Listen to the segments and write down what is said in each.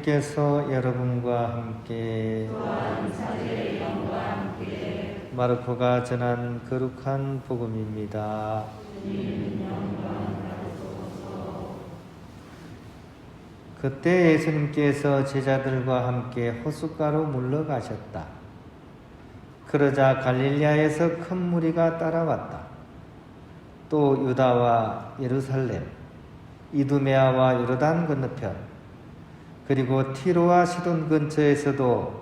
예수님께서 여러분과 함께 마르코가 전한 거룩한 복음입니다. 그때 예수님께서 제자들과 함께 호숫가로 물러가셨다. 그러자 갈릴리아에서 큰 무리가 따라왔다. 또 유다와 예루살렘, 이두메아와 요르단 건너편, 그리고 티로와 시돈 근처에서도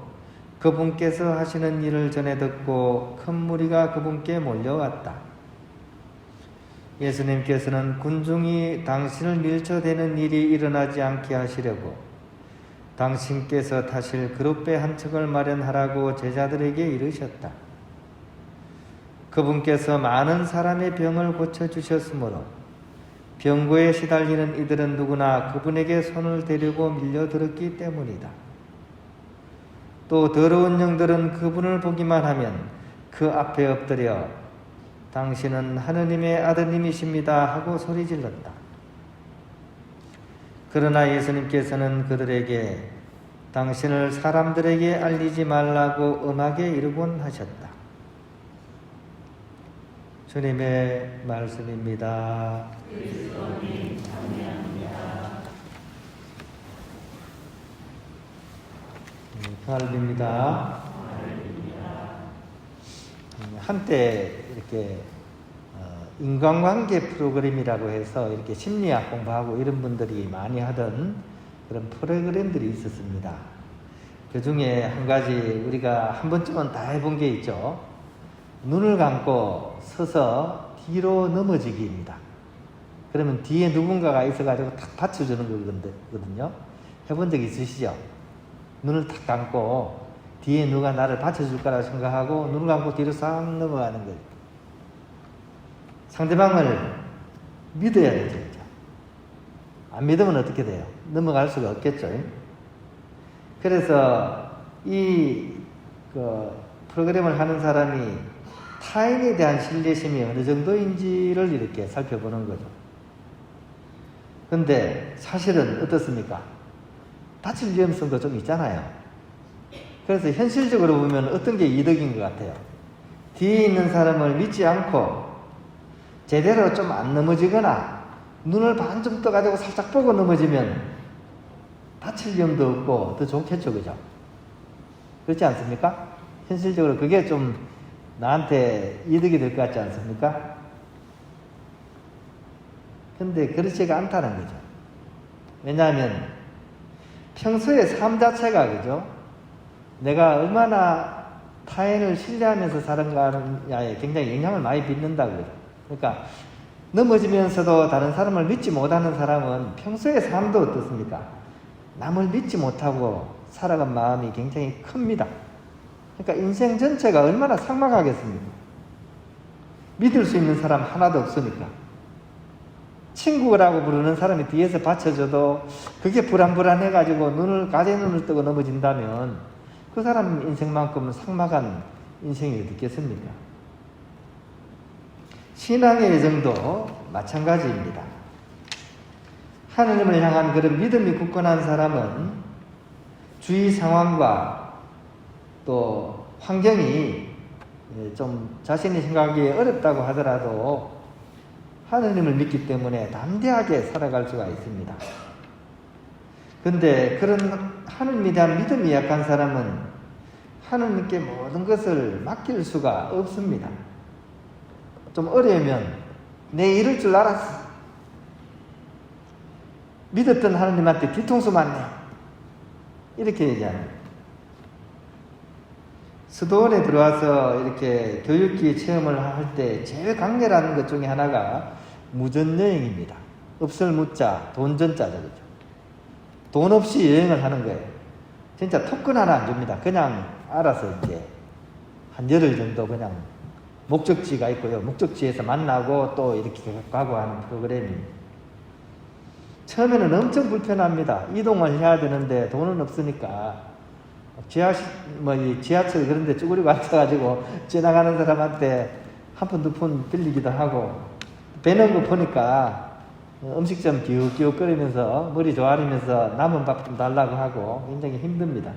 그분께서 하시는 일을 전해 듣고 큰 무리가 그분께 몰려왔다. 예수님께서는 군중이 당신을 밀쳐대는 일이 일어나지 않게 하시려고 당신께서 타실 그룹배 한 척을 마련하라고 제자들에게 이르셨다. 그분께서 많은 사람의 병을 고쳐주셨으므로 병고에 시달리는 이들은 누구나 그분에게 손을 대려고 밀려들었기 때문이다. 또 더러운 영들은 그분을 보기만 하면 그 앞에 엎드려 당신은 하느님의 아드님이십니다 하고 소리질렀다. 그러나 예수님께서는 그들에게 당신을 사람들에게 알리지 말라고 엄하게 이르곤 하셨다. 주님의 말씀입니다. 그리스도님 감사합니다. 가을입니다. 한때 이렇게 인간관계 프로그램이라고 해서 이렇게 심리학 공부하고 이런 분들이 많이 하던 그런 프로그램들이 있었습니다. 그 중에 한 가지 우리가 한 번쯤은 다 해본 게 있죠. 눈을 감고 서서 뒤로 넘어지기입니다. 그러면 뒤에 누군가가 있어가지고 탁 받쳐주는 거거든요. 해본 적 있으시죠? 눈을 탁 감고 뒤에 누가 나를 받쳐줄 거라고 생각하고 눈을 감고 뒤로 싹 넘어가는 거예요. 상대방을 믿어야 되죠. 안 믿으면 어떻게 돼요? 넘어갈 수가 없겠죠. 그래서 이 프로그램을 하는 사람이 타인에 대한 신뢰심이 어느 정도인지를 이렇게 살펴보는 거죠. 근데 사실은 어떻습니까? 다칠 위험성도 좀 있잖아요. 그래서 현실적으로 보면 어떤 게 이득인 것 같아요. 뒤에 있는 사람을 믿지 않고 제대로 좀 안 넘어지거나 눈을 반쯤 떠가지고 살짝 보고 넘어지면 다칠 위험도 없고 더 좋겠죠, 그죠? 그렇지 않습니까? 현실적으로 그게 좀 나한테 이득이 될 것 같지 않습니까? 근데 그렇지가 않다는 거죠. 왜냐하면 평소의 삶 자체가, 그죠? 내가 얼마나 타인을 신뢰하면서 사는가에 굉장히 영향을 많이 빚는다고요. 그러니까 넘어지면서도 다른 사람을 믿지 못하는 사람은 평소의 삶도 어떻습니까? 남을 믿지 못하고 살아간 마음이 굉장히 큽니다. 그러니까 인생 전체가 얼마나 삭막하겠습니까? 믿을 수 있는 사람 하나도 없으니까. 친구라고 부르는 사람이 뒤에서 받쳐줘도 그게 불안해가지고 가재 눈을 뜨고 넘어진다면 그 사람 인생만큼은 삭막한 인생이 어떻겠습니까? 신앙의 여정도 마찬가지입니다. 하느님을 향한 그런 믿음이 굳건한 사람은 주위 상황과 또 환경이 좀 자신이 생각하기에 어렵다고 하더라도 하느님을 믿기 때문에 담대하게 살아갈 수가 있습니다. 근데 그런 하느님에 대한 믿음이 약한 사람은 하느님께 모든 것을 맡길 수가 없습니다. 좀 어려우면 내 이럴 줄 알았어. 믿었던 하느님한테 뒤통수 맞네. 이렇게 얘기합니다. 수도원에 들어와서 이렇게 교육기 체험을 할 때 제일 강렬한 것 중에 하나가 무전여행입니다. 없을 무자, 돈전자죠. 그죠? 돈 없이 여행을 하는 거예요. 진짜 토큰 하나 안 줍니다. 그냥 알아서 이제 한 열흘 정도 그냥 목적지가 있고요. 목적지에서 만나고 또 이렇게 가고 하는 프로그램입니다. 처음에는 엄청 불편합니다. 이동을 해야 되는데 돈은 없으니까 지하철 그런 데 쭈그리고 앉아가지고 지나가는 사람한테 한 푼, 두 푼 빌리기도 하고 배는 거 보니까 음식점 기웃기웃거리면서 머리 조아리면서 남은 밥 좀 달라고 하고 굉장히 힘듭니다.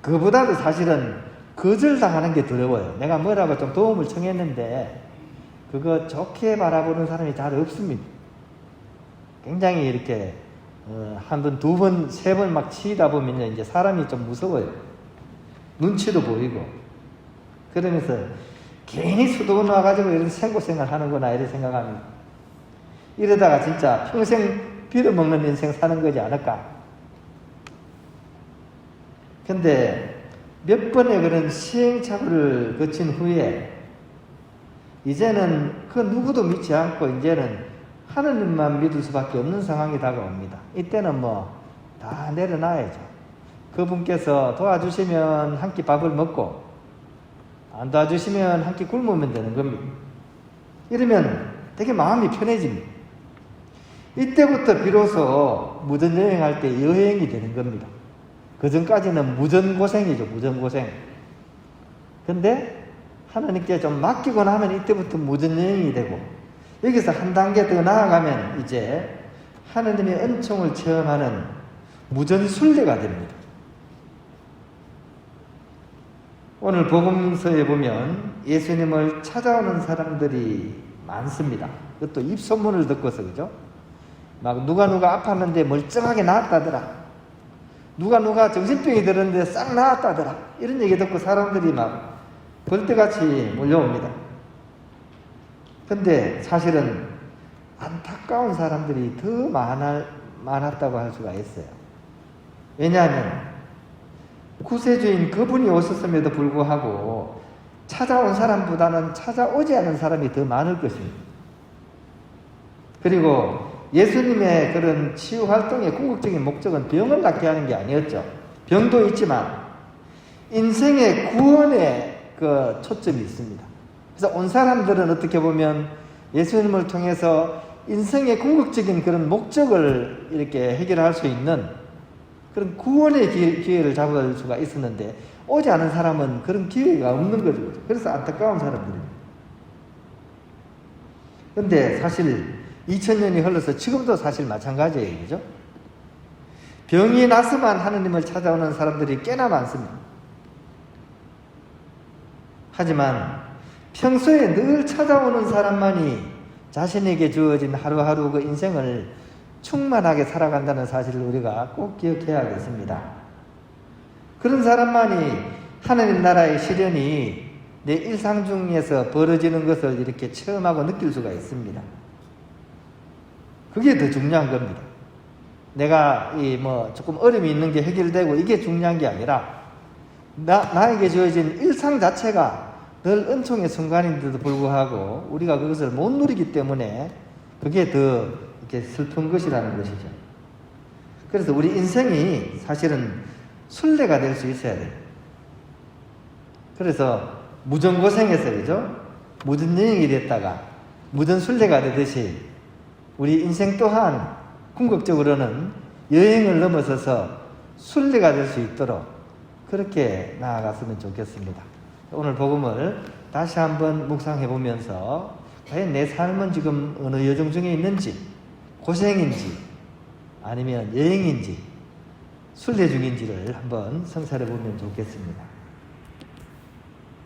그보다도 사실은 거절당하는 게 두려워요. 내가 뭐라고 좀 도움을 청했는데 그거 좋게 바라보는 사람이 잘 없습니다. 굉장히 이렇게 한 번, 두 번, 세 번 막 치다 보면 이제 사람이 좀 무서워요. 눈치도 보이고. 그러면서 괜히 수도원 와가지고 이런 생고생을 하는구나 이런 생각합니다. 이러다가 진짜 평생 빌어먹는 인생 사는 거지 않을까. 근데 몇 번의 그런 시행착오를 거친 후에 이제는 그 누구도 믿지 않고 이제는 하느님만 믿을 수밖에 없는 상황이 다가옵니다. 이때는 뭐 다 내려놔야죠. 그분께서 도와주시면 한 끼 밥을 먹고 안 도와주시면 한 끼 굶으면 되는 겁니다. 이러면 되게 마음이 편해집니다. 이때부터 비로소 무전여행할 때 여행이 되는 겁니다. 그 전까지는 무전고생이죠. 무전고생. 근데 하나님께 좀 맡기고 나면 이때부터 무전여행이 되고 여기서 한 단계 더 나아가면 이제 하나님의 은총을 체험하는 무전순례가 됩니다. 오늘 복음서에 보면 예수님을 찾아오는 사람들이 많습니다. 그것도 입소문을 듣고서 그죠? 막 누가 아팠는데 멀쩡하게 나았다더라. 누가 정신병이 들었는데 싹 나았다더라. 이런 얘기 듣고 사람들이 막 벌떼같이 몰려옵니다. 근데 사실은 안타까운 사람들이 더 많았다고 할 수가 있어요. 왜냐하면 구세주인 그분이 오셨음에도 불구하고 찾아온 사람보다는 찾아오지 않은 사람이 더 많을 것입니다. 그리고 예수님의 그런 치유 활동의 궁극적인 목적은 병을 낫게 하는 게 아니었죠. 병도 있지만 인생의 구원에 그 초점이 있습니다. 그래서 온 사람들은 어떻게 보면 예수님을 통해서 인생의 궁극적인 그런 목적을 이렇게 해결할 수 있는 그런 구원의 기회를 잡을 수가 있었는데 오지 않은 사람은 그런 기회가 없는 거죠. 그래서 안타까운 사람들입니다. 그런데 사실 2000년이 흘러서 지금도 사실 마찬가지예요. 그죠? 병이 나서만 하느님을 찾아오는 사람들이 꽤나 많습니다. 하지만 평소에 늘 찾아오는 사람만이 자신에게 주어진 하루하루 그 인생을 충만하게 살아간다는 사실을 우리가 꼭 기억해야겠습니다. 그런 사람만이 하나님 나라의 시련이 내 일상 중에서 벌어지는 것을 이렇게 체험하고 느낄 수가 있습니다. 그게 더 중요한 겁니다. 내가 조금 어려움이 있는 게 해결되고 이게 중요한 게 아니라 나에게 주어진 일상 자체가 늘 은총의 순간인데도 불구하고 우리가 그것을 못 누리기 때문에 그게 더 이렇게 슬픈 것이라는 것이죠. 그래서 우리 인생이 사실은 순례가 될 수 있어야 돼요. 그래서 무전고생에서 그죠? 무전여행이 됐다가 무전순례가 되듯이 우리 인생 또한 궁극적으로는 여행을 넘어서서 순례가 될 수 있도록 그렇게 나아갔으면 좋겠습니다. 오늘 복음을 다시 한번 묵상해 보면서 과연 내 삶은 지금 어느 여정 중에 있는지 고생인지 아니면 여행인지 순례 중인지를 한번 성찰해 보면 좋겠습니다.